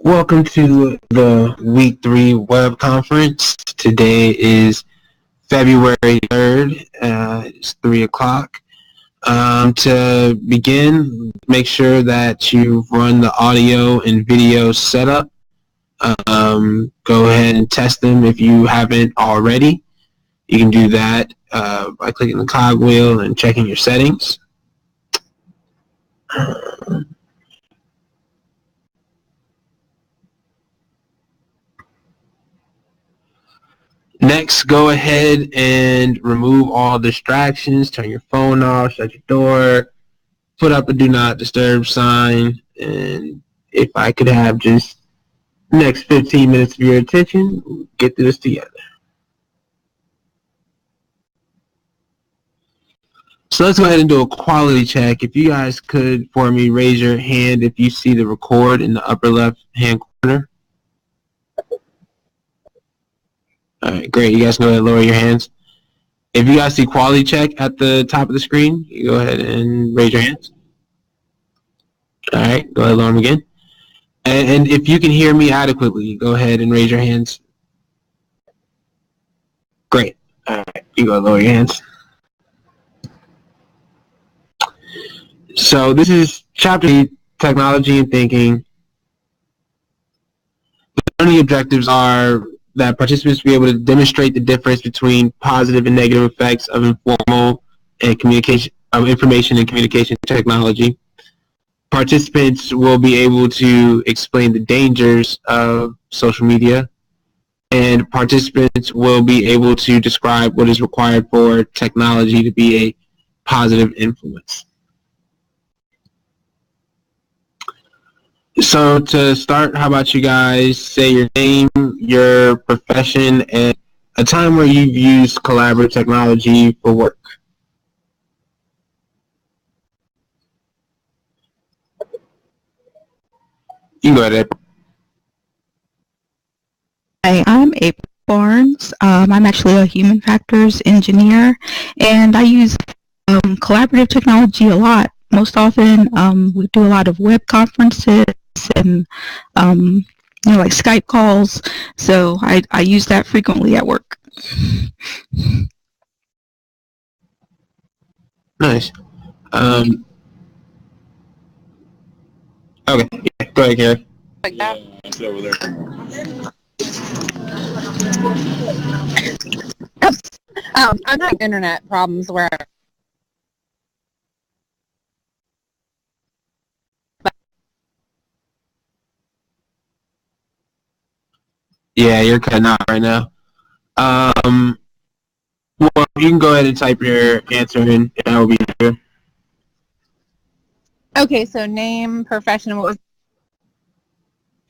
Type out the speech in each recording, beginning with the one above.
Welcome to the week 3 web conference. Today is February 3rd. It's 3 o'clock. To begin, make sure that you've run the audio and video setup. Go ahead and test them if you haven't already. You can do that by clicking the cogwheel and checking your settings. Next, go ahead and remove all distractions. Turn your phone off, shut your door, put up a do not disturb sign, and if I could have just the next 15 minutes of your attention, we'll get through this together. So let's go ahead and do a quality check. If you guys could, for me, raise your hand if you see the record in the upper left-hand corner. All right, great. You guys can go ahead and lower your hands. If you guys see quality check at the top of the screen, you go ahead and raise your hands. All right, go ahead and lower them again. And if you can hear me adequately, go ahead and raise your hands. Great. All right, you go lower your hands. So this is Chapter 8, Technology and Thinking. The learning objectives are that participants be able to demonstrate the difference between positive and negative effects of informal and communication of information and communication technology. Participants will be able to explain the dangers of social media, and participants will be able to describe what is required for technology to be a positive influence. So to start, how about you guys say your name, your profession, and a time where you've used collaborative technology for work. You can go ahead. Hi, I'm April Barnes. I'm actually a human factors engineer, and I use collaborative technology a lot. Most often, we do a lot of web conferences and like Skype calls. So I use that frequently at work. Nice. Okay, yeah, go ahead, Gary. Yeah, it's over there. I'm having internet problems where Yeah, you're cutting out right now. Well, you can go ahead and type your answer in, and that will be here. Okay, so name, profession, what was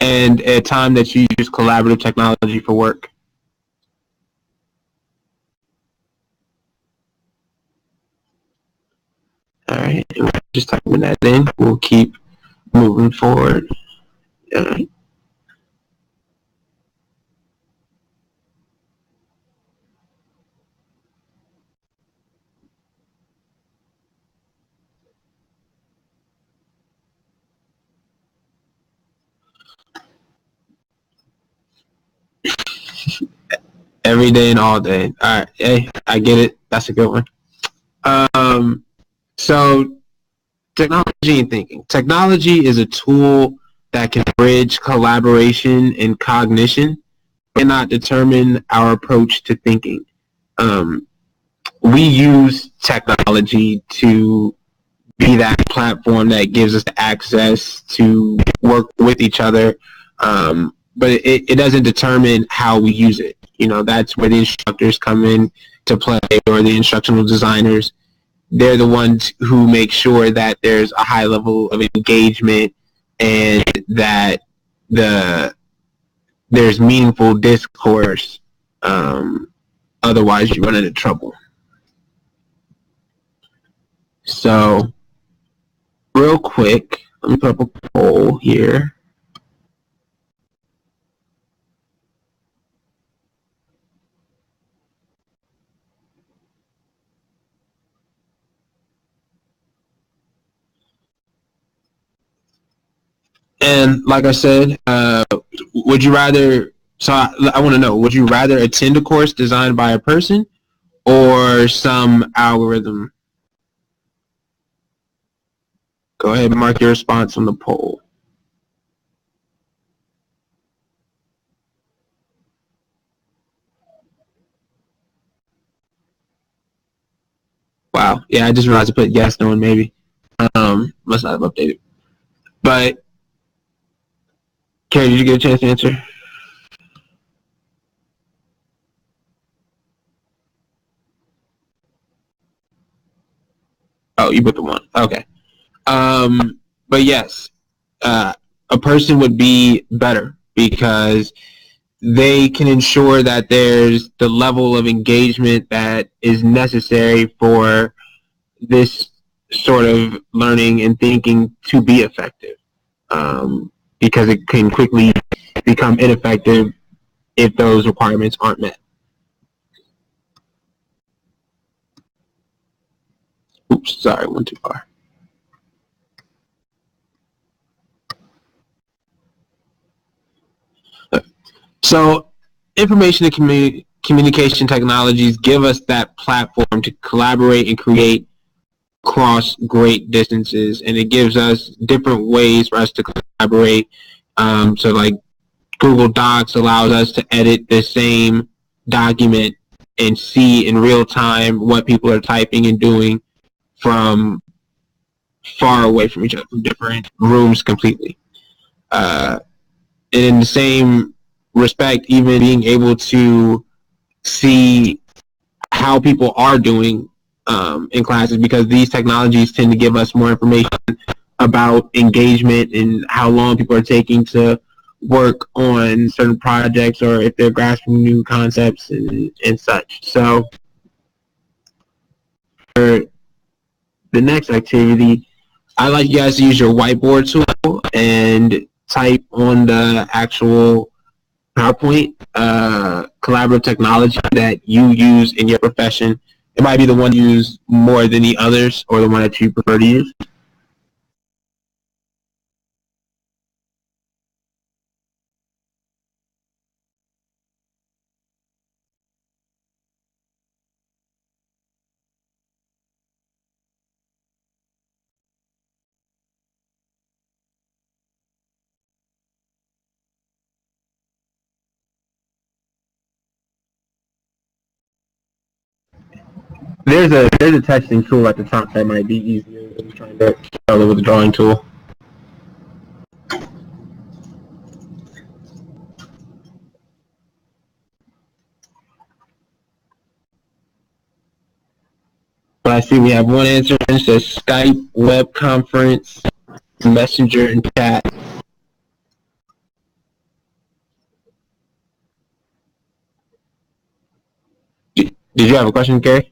And a time that you use collaborative technology for work. All right, just typing that in. We'll keep moving forward. All right. Every day and all day. All right, hey, I get it. That's a good one. So technology and thinking. Technology is a tool that can bridge collaboration and cognition, and not determine our approach to thinking. We use technology to be that platform that gives us access to work with each other, but it doesn't determine how we use it. You know, that's where the instructors come in to play, or the instructional designers. They're the ones who make sure that there's a high level of engagement and that there's meaningful discourse. Otherwise, you run into trouble. So, real quick, let me put up a poll here. And like I said, would you rather? So I want to know: would you rather attend a course designed by a person or some algorithm? Go ahead and mark your response on the poll. Wow. Yeah, I just realized I put yes, no, and maybe. Must not have updated. But, Carrie, did you get a chance to answer? Oh, you put the one. Okay. But yes, a person would be better because they can ensure that there's the level of engagement that is necessary for this sort of learning and thinking to be effective, because it can quickly become ineffective if those requirements aren't met. Oops, sorry, went too far. So information and communication technologies give us that platform to collaborate and create across great distances, and it gives us different ways for us to collaborate. So like Google Docs allows us to edit the same document and see in real time what people are typing and doing from far away from each other, from different rooms completely. And in the same respect, even being able to see how people are doing in classes, because these technologies tend to give us more information about engagement and how long people are taking to work on certain projects, or if they're grasping new concepts and such. So for the next activity, I like you guys to use your whiteboard tool and type on the actual PowerPoint collaborative technology that you use in your profession. It might be the one you use more than the others, or the one that you prefer to use. There's a texting tool at the top that might be easier than trying to spell it with a drawing tool. But I see we have one answer. It says Skype, web conference, Messenger, and chat. Did you have a question, Gary?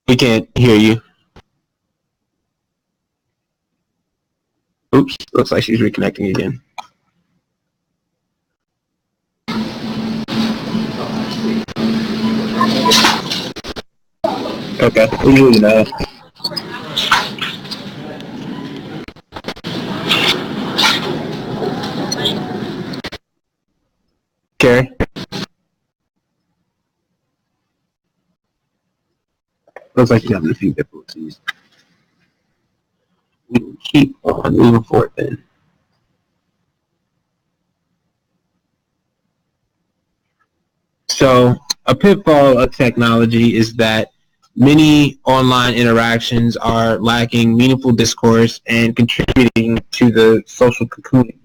We can't hear you. Oops, looks like she's reconnecting again. Okay, we'll leave it now. Carrie? Looks like she's having a few difficulties. We can keep on moving forward then. So a pitfall of technology is that many online interactions are lacking meaningful discourse and contributing to the social cocooning.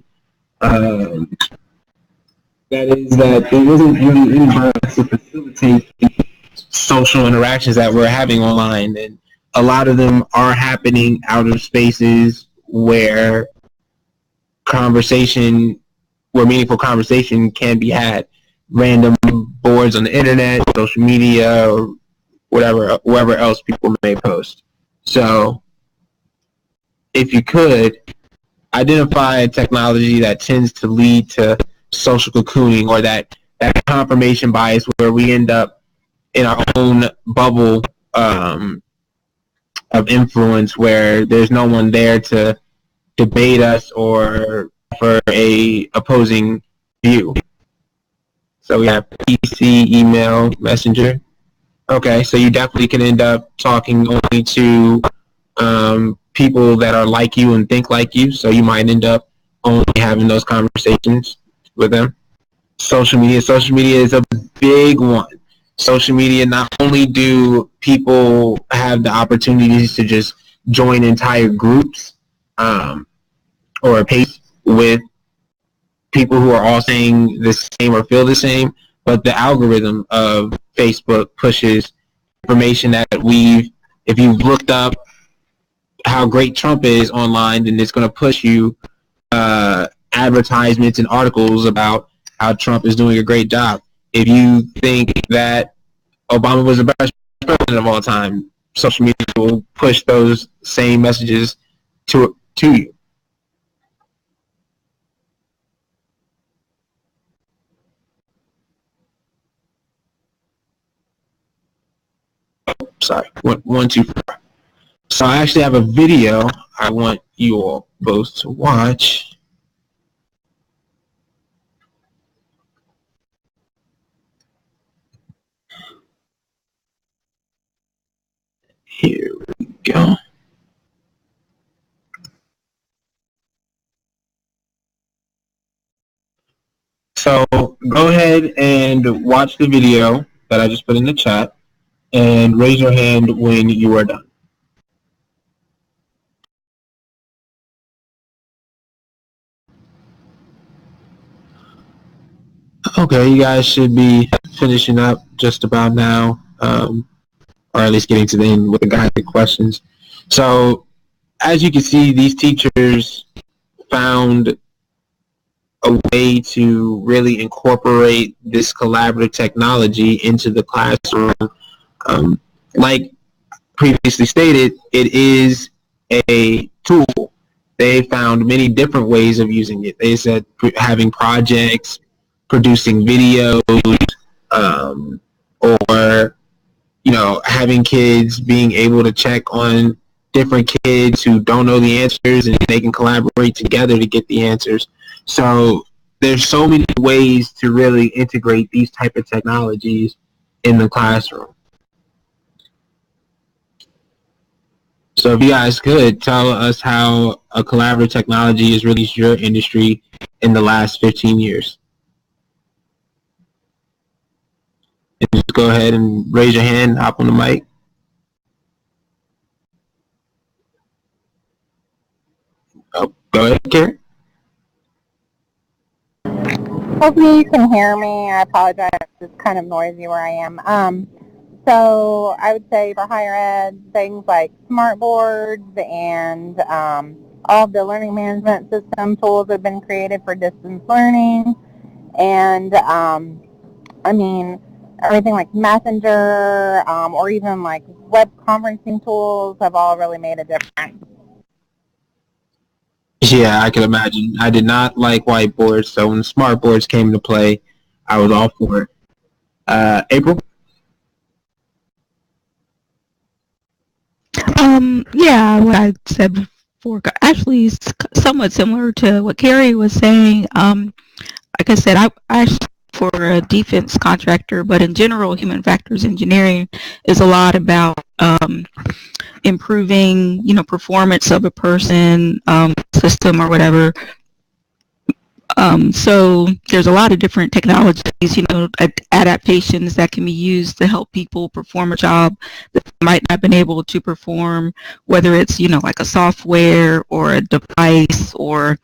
That is that there isn't really anybody to facilitate the social interactions that we're having online, and a lot of them are happening out of spaces where meaningful conversation can be had. Random boards on the internet, social media, or wherever else people may post. So, if you could, identify a technology that tends to lead to social cocooning, or that confirmation bias, where we end up in our own bubble of influence, where there's no one there to debate us or for a opposing view. So we have PC, email, messenger. Okay, so you definitely can end up talking only to people that are like you and think like you. So you might end up only having those conversations with them. Social media. Social media is a big one. Social media, not only do people have the opportunities to just join entire groups or a page with people who are all saying the same or feel the same, but the algorithm of Facebook pushes information that if you've looked up how great Trump is online, then it's going to push you advertisements and articles about how Trump is doing a great job. If you think that Obama was the best president of all time, social media will push those same messages to you. Sorry, one too far. So I actually have a video I want you all both to watch. Here we go. So go ahead and watch the video that I just put in the chat and raise your hand when you are done. Okay, you guys should be finishing up just about now, or at least getting to the end with the guided questions. So as you can see, these teachers found a way to really incorporate this collaborative technology into the classroom. Like previously stated, it is a tool. They found many different ways of using it. They said having projects, producing videos, or having kids being able to check on different kids who don't know the answers, and they can collaborate together to get the answers. So there's so many ways to really integrate these type of technologies in the classroom. So if you guys could tell us how a collaborative technology has released your industry in the last 15 years. And just go ahead and raise your hand, hop on the mic. Oh, go ahead, Karen. Hopefully you can hear me. I apologize. It's kind of noisy where I am. So I would say for higher ed, things like smart boards and all of the learning management system tools have been created for distance learning. And I mean, everything like Messenger or even like web conferencing tools have all really made a difference. Yeah, I can imagine. I did not like whiteboards, so when smart boards came into play, I was all for it. April? Yeah, what I said before actually is somewhat similar to what Carrie was saying. Like I said, I actually for a defense contractor, but in general, human factors engineering is a lot about improving, performance of a person, system or whatever. So there's a lot of different technologies, adaptations that can be used to help people perform a job that they might not have been able to perform, whether it's, like a software or a device or,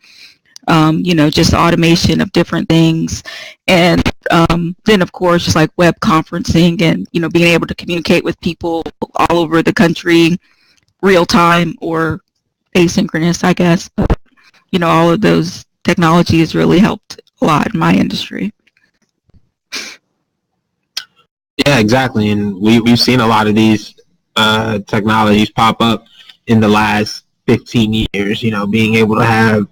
just automation of different things. And then, of course, just like web conferencing and, being able to communicate with people all over the country, real time or asynchronous, I guess. But, all of those technologies really helped a lot in my industry. Yeah, exactly. And we've seen a lot of these technologies pop up in the last 15 years, being able to have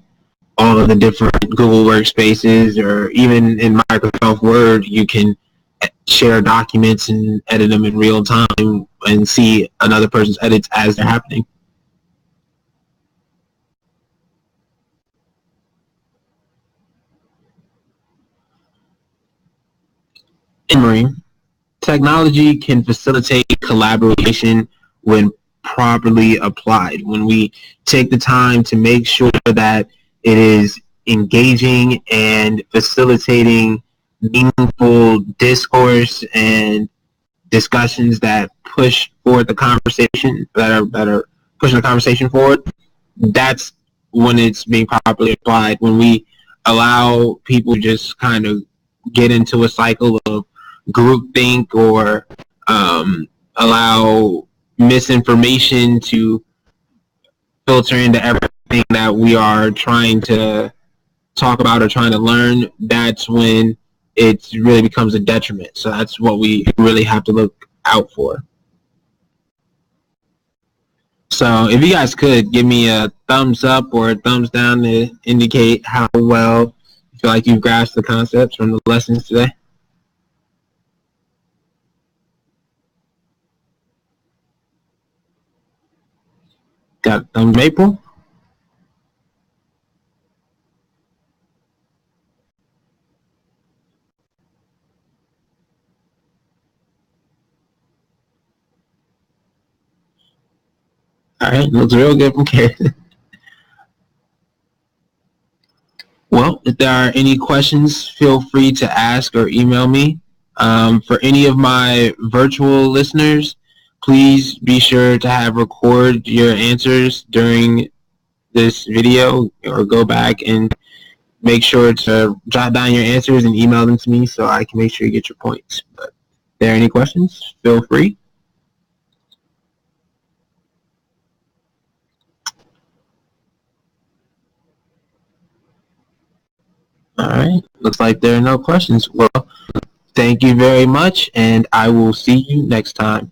all of the different Google workspaces, or even in Microsoft Word, you can share documents and edit them in real time and see another person's edits as they're happening. Emory, technology can facilitate collaboration when properly applied. When we take the time to make sure that it is engaging and facilitating meaningful discourse and discussions that push forward the conversation, that are pushing the conversation forward, that's when it's being properly applied. When we allow people just kind of get into a cycle of groupthink, or allow misinformation to filter into everything that we are trying to talk about or trying to learn, that's when it really becomes a detriment. So that's what we really have to look out for. So if you guys could give me a thumbs up or a thumbs down to indicate how well you feel like you've grasped the concepts from the lessons today. Got a thumbs, April? All right, looks real good from Karen. Well, if there are any questions, feel free to ask or email me. For any of my virtual listeners, please be sure to have record your answers during this video, or go back and make sure to jot down your answers and email them to me so I can make sure you get your points. But if there are any questions, feel free. All right, looks like there are no questions. Well, thank you very much, and I will see you next time.